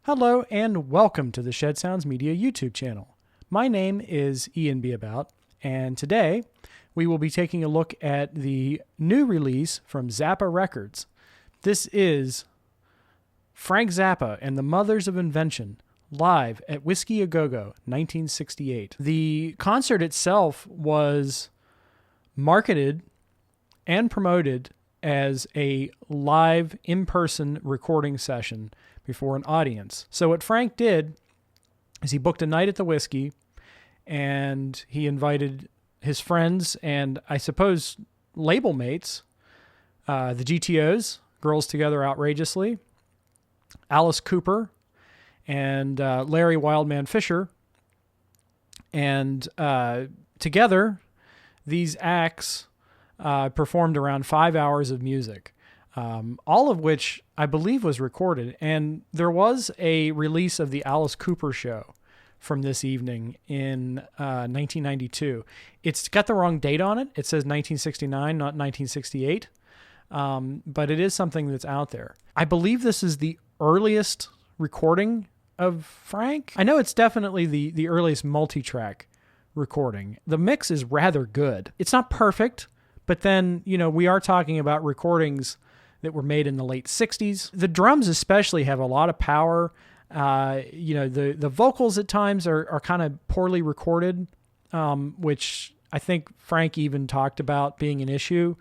Hello and welcome to the Shed Sounds Media YouTube channel. My name is Ian Beabout, and today we will be taking a look at the new release from Zappa Records. This is Frank Zappa and the Mothers of Invention, live at Whisky, 1968. The concert itself was marketed and promoted as a live in-person recording session before an audience. So what Frank did is he booked a night at the Whisky, and he invited his friends and I suppose label mates, the GTOs, Girls Together Outrageously, Alice Cooper, and Larry Wildman Fisher. And together, these acts performed around 5 hours of music. All of which I believe was recorded. And there was a release of the Alice Cooper show from this evening in 1992. It's got the wrong date on it. It says 1969, not 1968. But it is something that's out there. I believe this is the earliest recording of Frank. I know it's definitely the earliest multi-track recording. The mix is rather good. It's not perfect, but then, we are talking about recordings that were made in the late 60s. The drums especially have a lot of power. The vocals at times are kind of poorly recorded, which I think Frank even talked about being an issue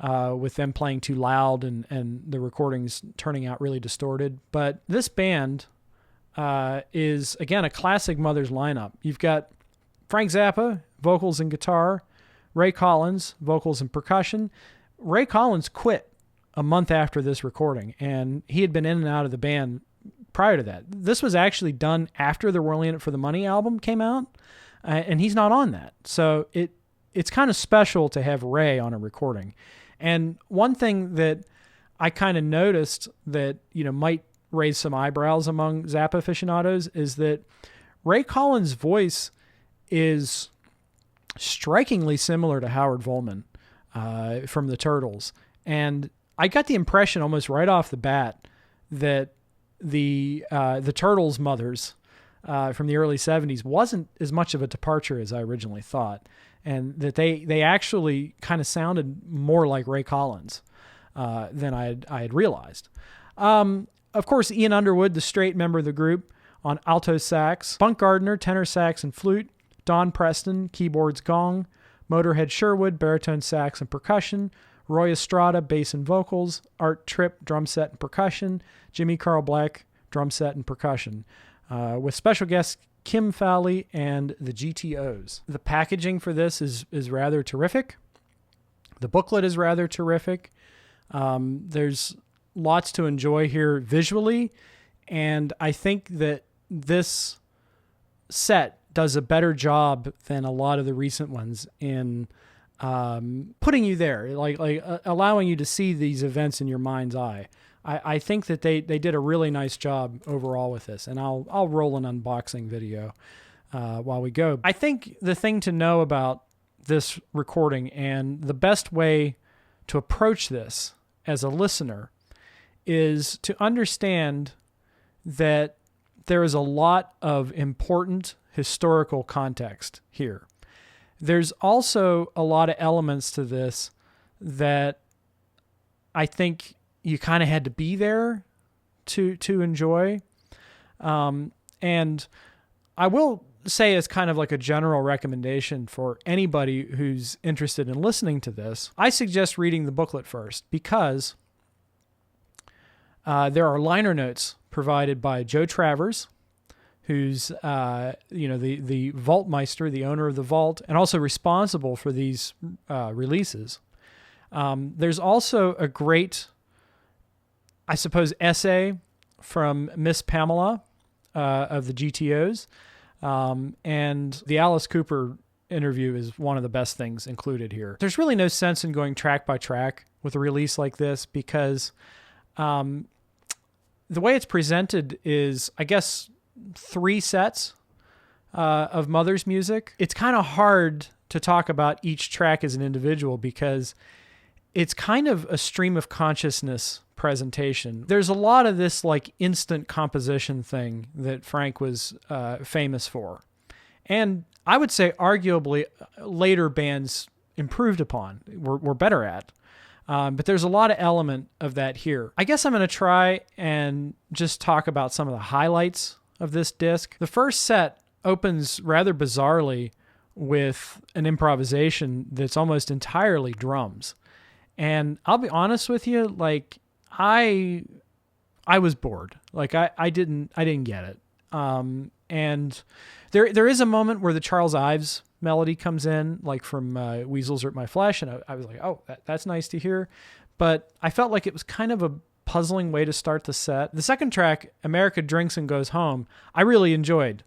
with them playing too loud and the recordings turning out really distorted. But this band is, again, a classic Mothers lineup. You've got Frank Zappa, vocals and guitar, Ray Collins, vocals and percussion. Ray Collins quit a month after this recording, and he had been in and out of the band prior to that. This was actually done after the We're In It for the Money album came out, and he's not on that. So it's kind of special to have Ray on a recording. And one thing that I kind of noticed that, might raise some eyebrows among Zappa aficionados is that Ray Collins' voice is strikingly similar to Howard Volman from the Turtles. And I got the impression almost right off the bat that the Turtles' mothers from the early 70s wasn't as much of a departure as I originally thought, and that they actually kind of sounded more like Ray Collins than I had realized. Of course, Ian Underwood, the straight member of the group, on alto sax, Bunk Gardner, tenor sax and flute, Don Preston, keyboards, gong, Motorhead Sherwood, baritone sax and percussion, Roy Estrada, bass and vocals, Art Tripp, drum set and percussion, Jimmy Carl Black, drum set and percussion, with special guests Kim Fowley and the GTOs. The packaging for this is rather terrific. The booklet is rather terrific. There's lots to enjoy here visually, and I think that this set does a better job than a lot of the recent ones in putting you there, like allowing you to see these events in your mind's eye. I think that they did a really nice job overall with this, and I'll roll an unboxing video while we go. I think the thing to know about this recording and the best way to approach this as a listener is to understand that there is a lot of important historical context here. There's also a lot of elements to this that I think you kind of had to be there to enjoy. And I will say, as kind of like a general recommendation for anybody who's interested in listening to this, I suggest reading the booklet first, because there are liner notes provided by Joe Travers, who's the Vaultmeister, the owner of the vault, and also responsible for these releases. There's also a great, I suppose, essay from Miss Pamela of the GTOs, and the Alice Cooper interview is one of the best things included here. There's really no sense in going track by track with a release like this, because the way it's presented is, I guess, 3 sets of Mother's music. It's kind of hard to talk about each track as an individual, because it's kind of a stream of consciousness presentation. There's a lot of this like instant composition thing that Frank was famous for. And I would say arguably later bands improved upon, were better at. But there's a lot of element of that here. I guess I'm going to try and just talk about some of the highlights of this disc. The first set opens rather bizarrely with an improvisation that's almost entirely drums. And I'll be honest with you, like I was bored. Like I didn't get it. And there is a moment where the Charles Ives melody comes in, like from Weasels Are My Flesh, and I was like, oh, that's nice to hear. But I felt like it was kind of a puzzling way to start the set. The second track, America Drinks and Goes Home, I really enjoyed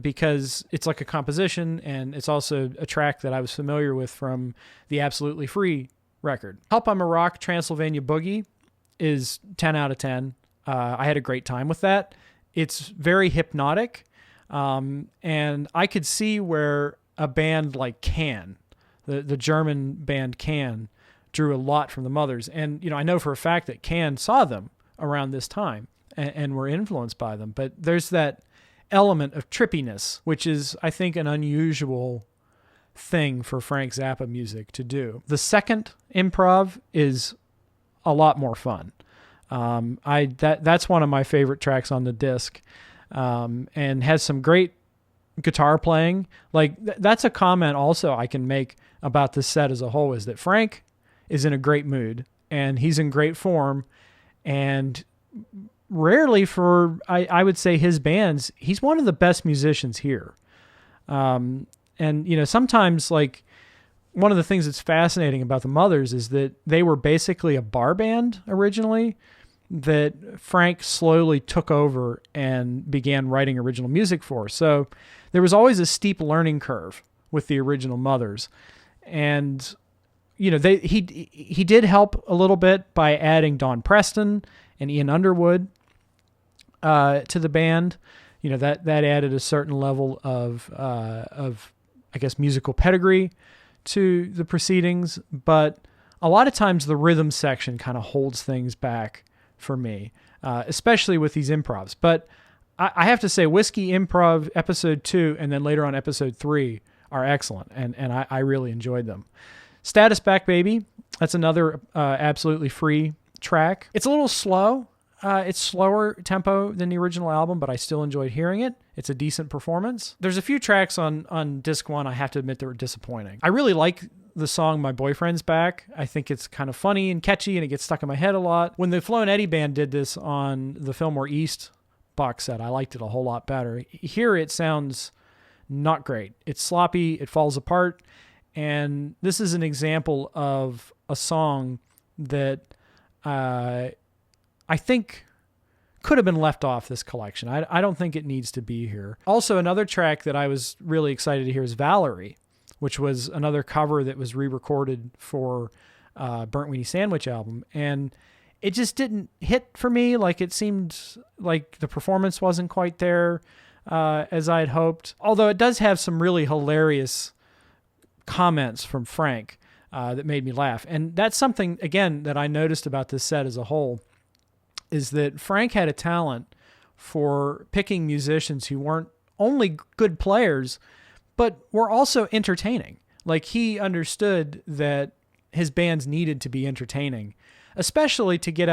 because it's like a composition, and it's also a track that I was familiar with from the Absolutely Free record. Help I'm a Rock, Transylvania Boogie is 10 out of 10. I had a great time with that. It's very hypnotic, and I could see where a band like Can, the German band Can, drew a lot from the Mothers. And, I know for a fact that Can saw them around this time and were influenced by them. But there's that element of trippiness, which is, I think, an unusual thing for Frank Zappa music to do. The second improv is a lot more fun. That's one of my favorite tracks on the disc, and has some great guitar playing. Like that's a comment also I can make about this set as a whole, is that Frank is in a great mood and he's in great form, and rarely for, I would say, his bands, he's one of the best musicians here. And sometimes, like, one of the things that's fascinating about the Mothers is that they were basically a bar band originally that Frank slowly took over and began writing original music for. So there was always a steep learning curve with the original Mothers. And, he did help a little bit by adding Don Preston and Ian Underwood to the band. That added a certain level of I guess, musical pedigree to the proceedings. But a lot of times the rhythm section kind of holds things back for me, especially with these improvs. But I have to say, Whisky Improv Episode 2 and then later on Episode 3 are excellent, and I really enjoyed them. Status Back Baby, that's another Absolutely Free track. It's a little slow. It's slower tempo than the original album, but I still enjoyed hearing it. It's a decent performance. There's a few tracks on Disc 1 I have to admit that were disappointing. I really like the song My Boyfriend's Back. I think it's kind of funny and catchy, and it gets stuck in my head a lot. When the Flo and Eddie Band did this on the Fillmore East box set, I liked it a whole lot better. Here it sounds not great. It's sloppy, it falls apart, and this is an example of a song that I think could have been left off this collection. I don't think it needs to be here. Also, another track that I was really excited to hear is Valerie, which was another cover that was re-recorded for Burnt Weenie Sandwich album. And it just didn't hit for me. Like, it seemed like the performance wasn't quite there as I had hoped. Although it does have some really hilarious comments from Frank that made me laugh. And that's something, again, that I noticed about this set as a whole, is that Frank had a talent for picking musicians who weren't only good players, but were also entertaining. Like, he understood that his bands needed to be entertaining, especially to get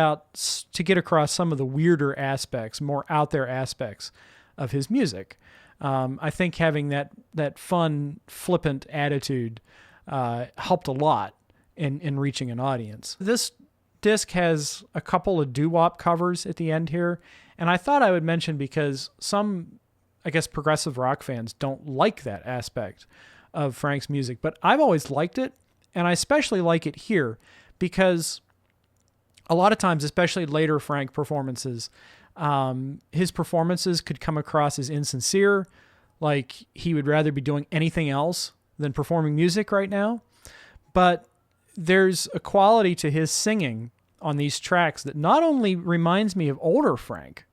across some of the weirder aspects, more out there aspects of his music. I think having that fun, flippant attitude helped a lot in reaching an audience. This disc has a couple of doo-wop covers at the end here, and I thought I would mention because some, I guess, progressive rock fans don't like that aspect of Frank's music, but I've always liked it, and I especially like it here because a lot of times, especially later Frank performances, his performances could come across as insincere, like he would rather be doing anything else than performing music right now. But there's a quality to his singing on these tracks that not only reminds me of older Frank,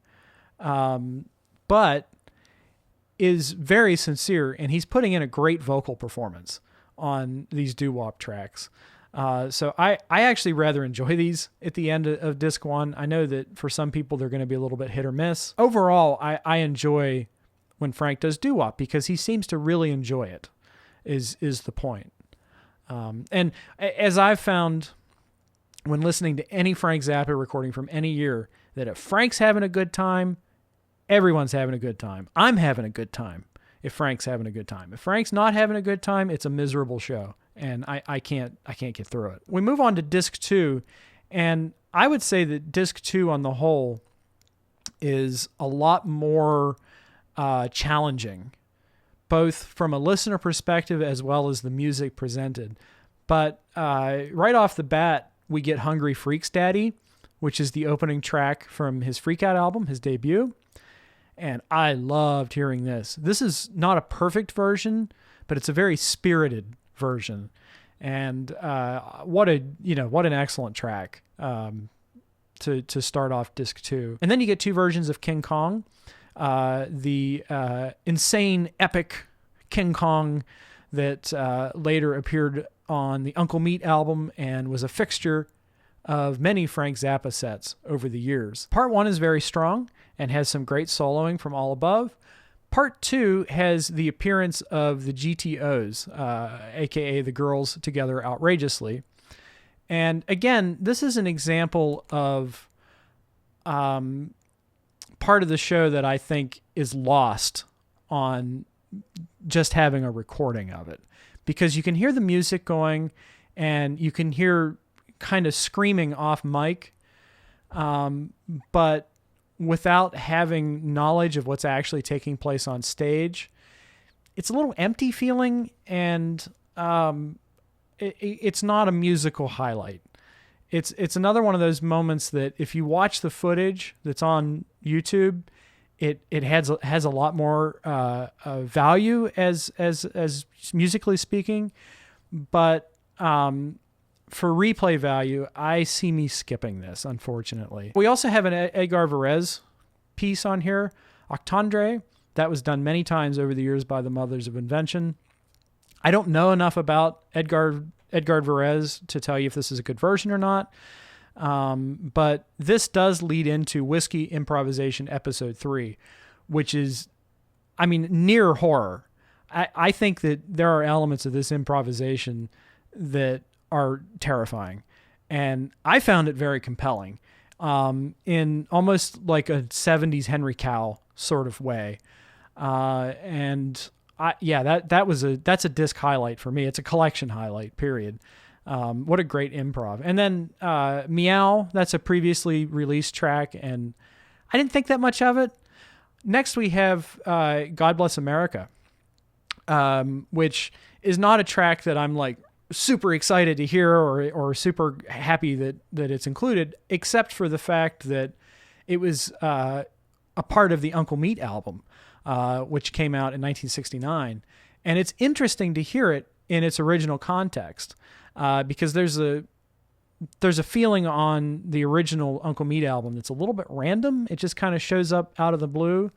but is very sincere, and he's putting in a great vocal performance on these doo-wop tracks. So I actually rather enjoy these at the end of disc 1. I know that for some people they're going to be a little bit hit or miss. Overall, I enjoy when Frank does doo-wop because he seems to really enjoy it, is the point. And as I've found when listening to any Frank Zappa recording from any year, that if Frank's having a good time, everyone's having a good time. I'm having a good time if Frank's having a good time. If Frank's not having a good time, it's a miserable show, and I can't get through it. We move on to disc 2, and I would say that disc 2 on the whole is a lot more challenging, both from a listener perspective as well as the music presented. But right off the bat, we get Hungry Freaks Daddy, which is the opening track from his Freak Out album, his debut. And I loved hearing this. This is not a perfect version, but it's a very spirited version. And what an excellent track to start off disc 2. And then you get 2 versions of King Kong, the insane epic King Kong that later appeared on the Uncle Meat album and was a fixture of many Frank Zappa sets over the years. Part 1 is very strong and has some great soloing from All Above. Part 2 has the appearance of the GTOs, aka the Girls Together Outrageously. And again, this is an example of part of the show that I think is lost on just having a recording of it, because you can hear the music going and you can hear kind of screaming off mic, but without having knowledge of what's actually taking place on stage, it's a little empty feeling, and it's not a musical highlight. It's another one of those moments that if you watch the footage that's on YouTube, it has a lot more value as musically speaking, but for replay value, I see me skipping this, unfortunately. We also have an Edgar Varese piece on here, Octandre, that was done many times over the years by the Mothers of Invention. I don't know enough about Edgar Varese to tell you if this is a good version or not. But this does lead into Whisky Improvisation Episode 3, which is, near horror. I think that there are elements of this improvisation that are terrifying, and I found it very compelling, in almost like a 70s Henry Cow sort of way. That's a disc highlight for me. It's a collection highlight, period. What a great improv. And then Meow, that's a previously released track, and I didn't think that much of it. Next we have God Bless America, which is not a track that I'm like super excited to hear or super happy that it's included, except for the fact that it was a part of the Uncle Meat album, which came out in 1969. And it's interesting to hear it in its original context, because there's a feeling on the original Uncle Meat album that's a little bit random. It just kind of shows up out of the blue.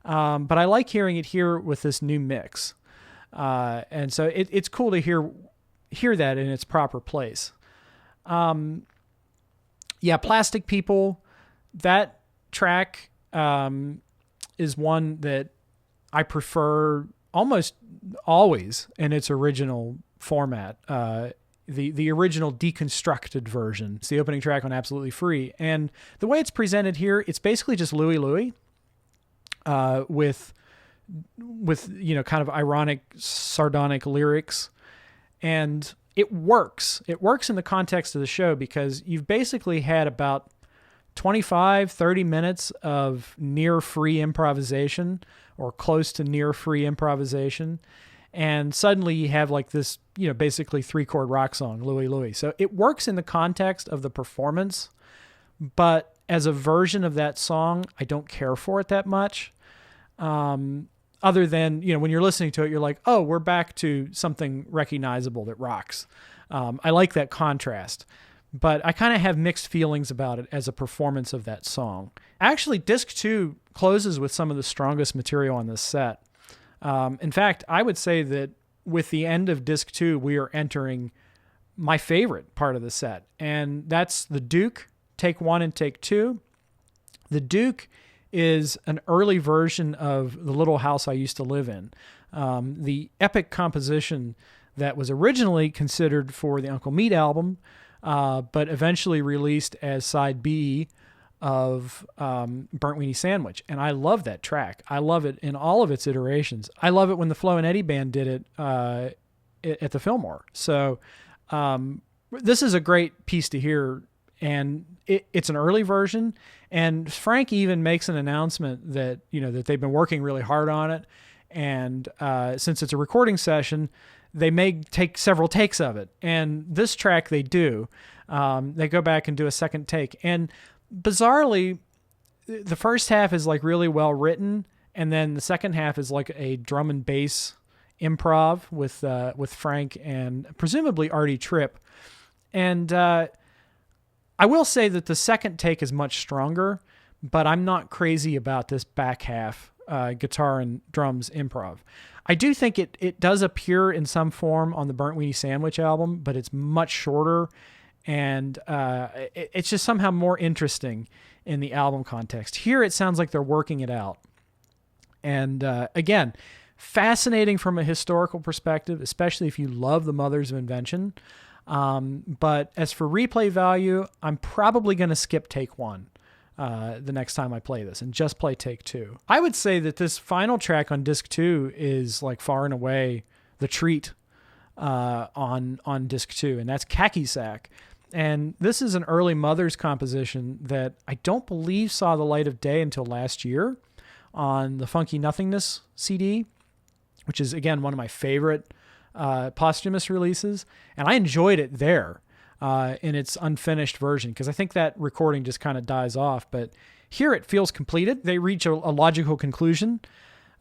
But I like hearing it here with this new mix. And so it's cool to hear that in its proper place. Plastic People, that track is one that I prefer almost always in its original format. The original deconstructed version. It's the opening track on Absolutely Free. And the way it's presented here, it's basically just Louie Louie, with kind of ironic, sardonic lyrics. And it works. It works in the context of the show because you've basically had about 25, 30 minutes of near free improvisation or close to near free improvisation. And suddenly you have like this, basically 3-chord rock song, Louie Louie. So it works in the context of the performance, but as a version of that song, I don't care for it that much. Other than, when you're listening to it, you're like, oh, we're back to something recognizable that rocks. I like that contrast, but I kind of have mixed feelings about it as a performance of that song. Actually, disc 2 closes with some of the strongest material on this set. In fact, I would say that with the end of disc 2, we are entering my favorite part of the set, and that's the Duke, take 1 and take 2. The Duke is an early version of The Little House I Used to Live In, the epic composition that was originally considered for the Uncle Meat album, but eventually released as side B of Burnt Weenie Sandwich. And I love that track. I love it in all of its iterations. I love it when the Flo and Eddie Band did it at the Fillmore. So this is a great piece to hear, and it's an early version. And Frank even makes an announcement that, that they've been working really hard on it. And since it's a recording session, they may take several takes of it. And this track they do. They go back and do a second take. And bizarrely, the first half is like really well written, and then the second half is like a drum and bass improv with Frank and presumably Artie Tripp. And I will say that the second take is much stronger, but I'm not crazy about this back half guitar and drums improv. I do think it does appear in some form on the Burnt Weenie Sandwich album, but it's much shorter, and it's just somehow more interesting in the album context. Here it sounds like they're working it out. And again, fascinating from a historical perspective, especially if you love the Mothers of Invention. But as for replay value, I'm probably going to skip take 1 the next time I play this and just play take 2. I would say that this final track on disc 2 is like far and away the treat on disc 2, and that's Khaki Sack. And this is an early Mothers composition that I don't believe saw the light of day until last year on the Funky Nothingness CD, which is, again, one of my favorite posthumous releases. And I enjoyed it there in its unfinished version, because I think that recording just kind of dies off. But here it feels completed. They reach a logical conclusion,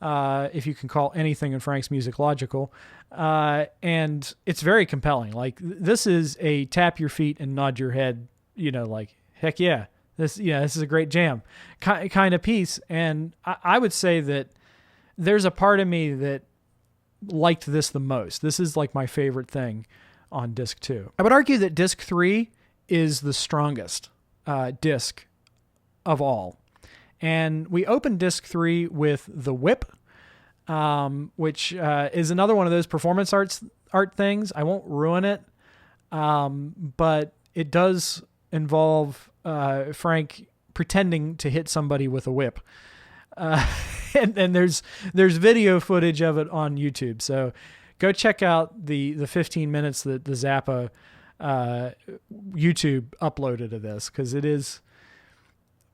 if you can call anything in Frank's music logical. And it's very compelling. Like, this is a tap your feet and nod your head, like, heck yeah, this is a great jam kind of piece. And I would say that there's a part of me that liked this the most. This is like my favorite thing on disc 2. I would argue that disc 3 is the strongest disc of all. And we opened disc 3 with The Whip, which is another one of those performance art things. I won't ruin it, but it does involve Frank pretending to hit somebody with a whip. And there's video footage of it on YouTube. So go check out the 15 minutes that the Zappa YouTube uploaded of this, because it is,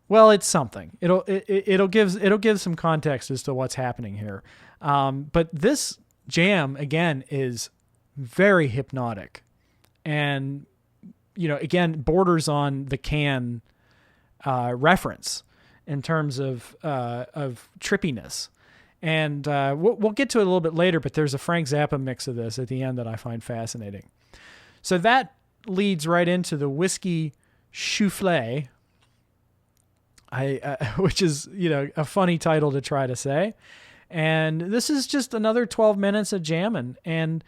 well, it's something. It'll give some context as to what's happening here. But this jam again is very hypnotic, and again borders on the Can reference in terms of trippiness. And we'll get to it a little bit later, but there's a Frank Zappa mix of this at the end that I find fascinating. So that leads right into the Whisky Soufflé, which is, a funny title to try to say. And this is just another 12 minutes of jamming. And,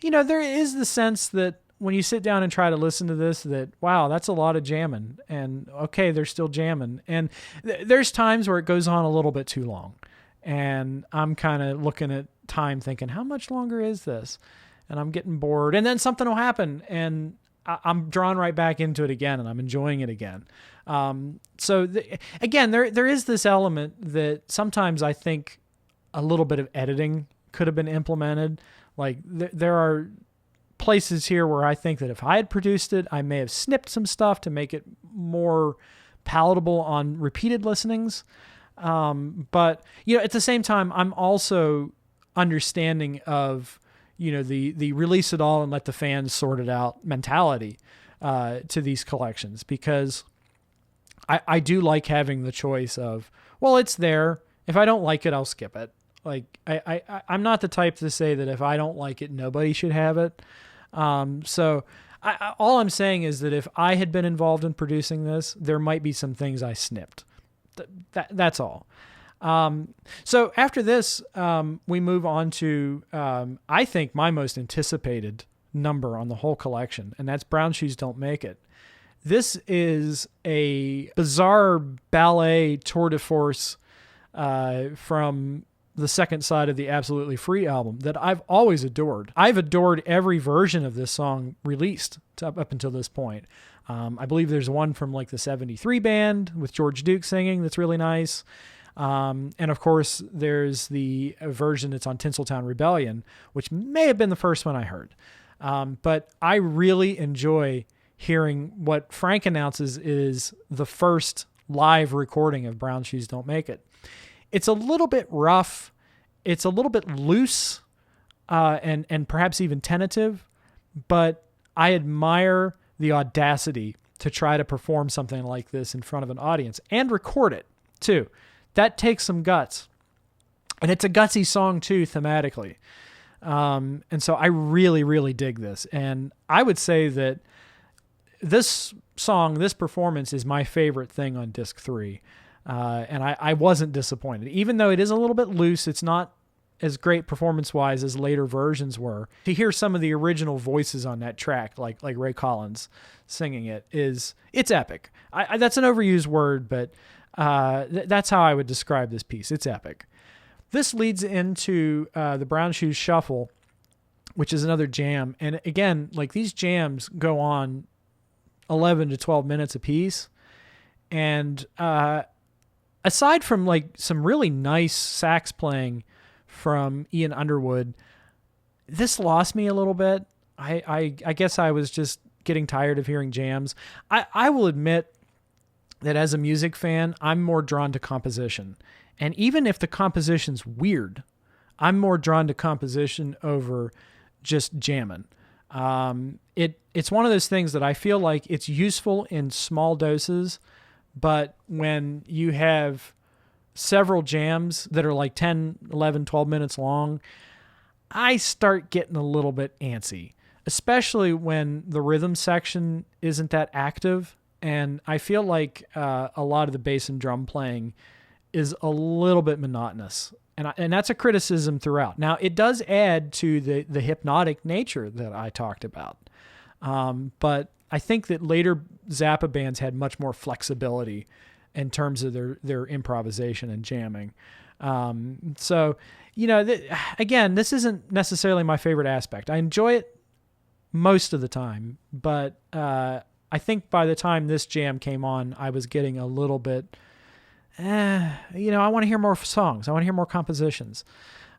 there is the sense that when you sit down and try to listen to this, that, wow, that's a lot of jamming. And okay, they're still jamming. And there's times where it goes on a little bit too long. And I'm kind of looking at time thinking, how much longer is this? And I'm getting bored. And then something will happen, and I'm drawn right back into it again, and I'm enjoying it again. Again, there is this element that sometimes I think a little bit of editing could have been implemented. Like there are places here where I think that if I had produced it, I may have snipped some stuff to make it more palatable on repeated listenings. But at the same time, I'm also understanding of, the release it all and let the fans sort it out mentality, to these collections, because I do like having the choice of, well, it's there. If I don't like it, I'll skip it. Like I'm not the type to say that if I don't like it, nobody should have it. So all I'm saying is that if I had been involved in producing this, there might be some things I snipped. That's all. So after this, we move on to, I think, my most anticipated number on the whole collection, and that's Brown Shoes Don't Make It. This is a bizarre ballet tour de force from the second side of the Absolutely Free album that I've always adored. I've adored every version of this song released up until this point. I believe there's one from like the 73 band with George Duke singing that's really nice. And of course, there's the version that's on Tinseltown Rebellion, which may have been the first one I heard. But I really enjoy hearing what Frank announces is the first live recording of Brown Shoes Don't Make It. It's a little bit rough. It's a little bit loose, and perhaps even tentative, but I admire the audacity to try to perform something like this in front of an audience and record it too. That takes some guts, and it's a gutsy song too thematically. And so I really, really dig this. And I would say that this song, this performance is my favorite thing on disc 3. And I wasn't disappointed. Even though it is a little bit loose, it's not as great performance-wise as later versions were. To hear some of the original voices on that track, like Ray Collins singing it's epic. That's an overused word, but that's how I would describe this piece. It's epic. This leads into the Brown Shoes Shuffle, which is another jam. And again, like these jams go on 11 to 12 minutes apiece. And aside from like some really nice sax playing from Ian Underwood, this lost me a little bit. I guess I was just getting tired of hearing jams. I will admit that as a music fan, I'm more drawn to composition. And even if the composition's weird, I'm more drawn to composition over just jamming. It's one of those things that I feel like it's useful in small doses, but when you have several jams that are like 10, 11, 12 minutes long, I start getting a little bit antsy, especially when the rhythm section isn't that active. And I feel like a lot of the bass and drum playing is a little bit monotonous. And that's a criticism throughout. Now, it does add to the hypnotic nature that I talked about. But I think that later Zappa bands had much more flexibility in terms of their improvisation and jamming. So, again, this isn't necessarily my favorite aspect. I enjoy it most of the time, but I think by the time this jam came on, I was getting a little bit, I want to hear more songs. I want to hear more compositions.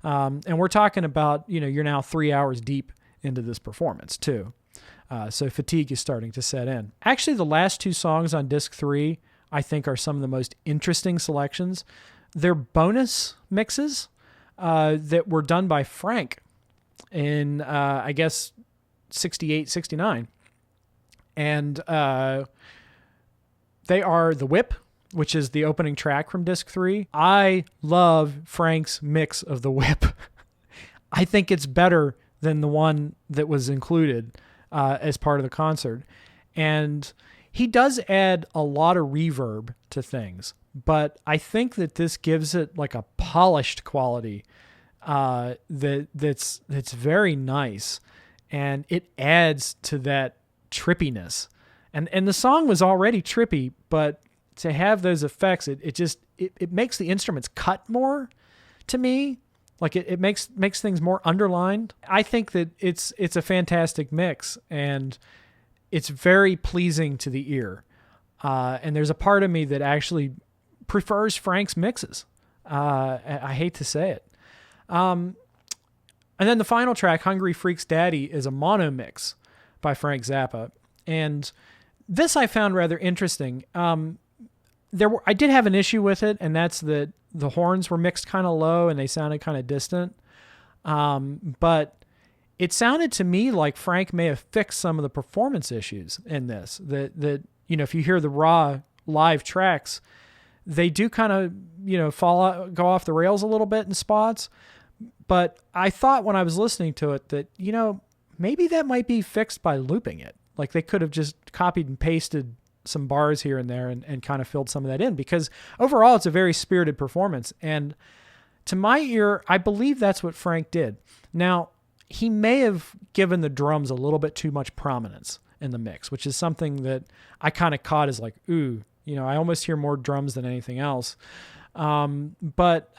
And we're talking about, you're now 3 hours deep into this performance too. So fatigue is starting to set in. Actually, the last two songs on disc 3, I think, are some of the most interesting selections. They're bonus mixes that were done by Frank in, I guess, 68, 69. And they are The Whip, which is the opening track from disc 3. I love Frank's mix of The Whip. I think it's better than the one that was included as part of the concert. And he does add a lot of reverb to things, but I think that this gives it like a polished quality that's very nice, and it adds to that trippiness. And the song was already trippy, but to have those effects, it makes the instruments cut more to me. Like it makes things more underlined. I think that it's a fantastic mix, and it's very pleasing to the ear. And there's a part of me that actually prefers Frank's mixes. I hate to say it. And then the final track, Hungry Freak's Daddy, is a mono mix by Frank Zappa. And this I found rather interesting. I did have an issue with it, and that's that the horns were mixed kind of low and they sounded kind of distant. But it sounded to me like Frank may have fixed some of the performance issues in this. That if you hear the raw live tracks, they do kind of, go off the rails a little bit in spots. But I thought when I was listening to it that, maybe that might be fixed by looping it. Like they could have just copied and pasted some bars here and there and kind of filled some of that in, because overall it's a very spirited performance. And to my ear, I believe that's what Frank did. Now, he may have given the drums a little bit too much prominence in the mix, which is something that I kind of caught as like, ooh, I almost hear more drums than anything else. But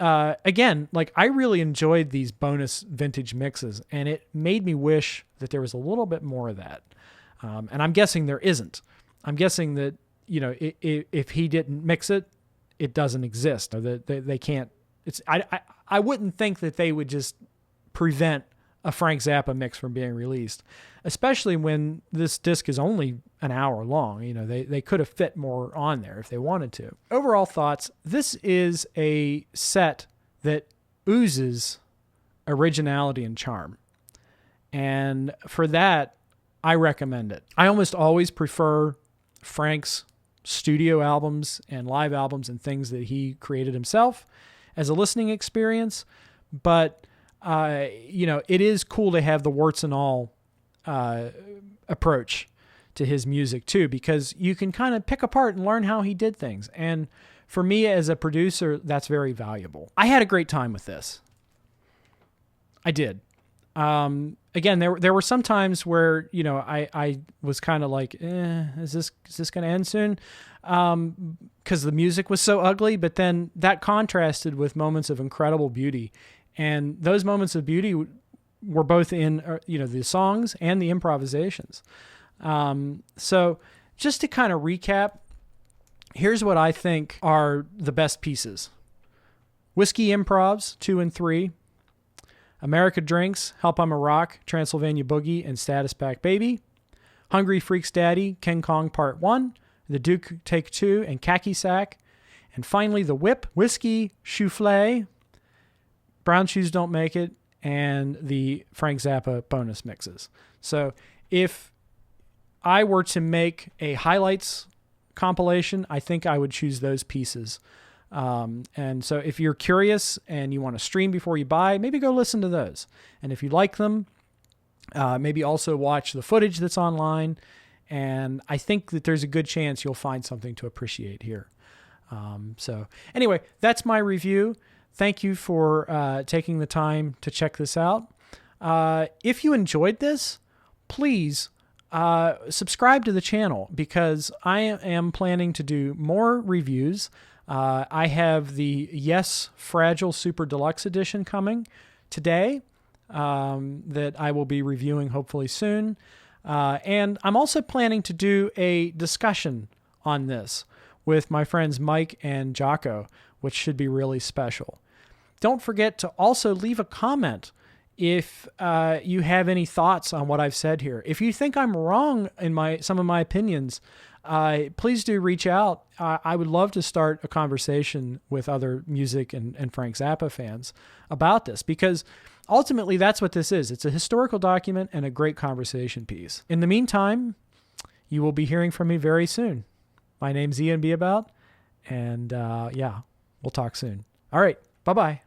again, like I really enjoyed these bonus vintage mixes, and it made me wish that there was a little bit more of that. And I'm guessing there isn't. I'm guessing that, if he didn't mix it, it doesn't exist, or that they can't. I wouldn't think that they would just prevent a Frank Zappa mix from being released, especially when this disc is only an hour long. They could have fit more on there if they wanted to. Overall thoughts, this is a set that oozes originality and charm. And for that, I recommend it. I almost always prefer Frank's studio albums and live albums and things that he created himself as a listening experience. But it is cool to have the warts and all approach to his music too, because you can kind of pick apart and learn how he did things. And for me as a producer, that's very valuable. I had a great time with this. I did. Again, there were some times where, I was kind of like, is this going to end soon? Because the music was so ugly, but then that contrasted with moments of incredible beauty. And those moments of beauty were both in, the songs and the improvisations. So just to kind of recap, here's what I think are the best pieces. Whisky Improvs 2 and 3, America Drinks, Help I'm a Rock, Transylvania Boogie, and Status Pack Baby, Hungry Freaks Daddy, King Kong Part 1, The Duke Take 2, and Khaki Sack, and finally The Whip, Whiskey Soufflé, Brown Shoes Don't Make It, and the Frank Zappa bonus mixes. So if I were to make a highlights compilation, I think I would choose those pieces. And so if you're curious and you want to stream before you buy, maybe go listen to those. And if you like them, maybe also watch the footage that's online. And I think that there's a good chance you'll find something to appreciate here. So anyway, that's my review. Thank you for taking the time to check this out. If you enjoyed this, please subscribe to the channel, because I am planning to do more reviews. I have the Yes Fragile Super Deluxe Edition coming today that I will be reviewing hopefully soon. And I'm also planning to do a discussion on this with my friends Mike and Jocko, which should be really special. Don't forget to also leave a comment if you have any thoughts on what I've said here. If you think I'm wrong in some of my opinions, please do reach out. I would love to start a conversation with other music and Frank Zappa fans about this, because ultimately that's what this is. It's a historical document and a great conversation piece. In the meantime, you will be hearing from me very soon. My name's Ian Beabout, and we'll talk soon. All right, bye-bye.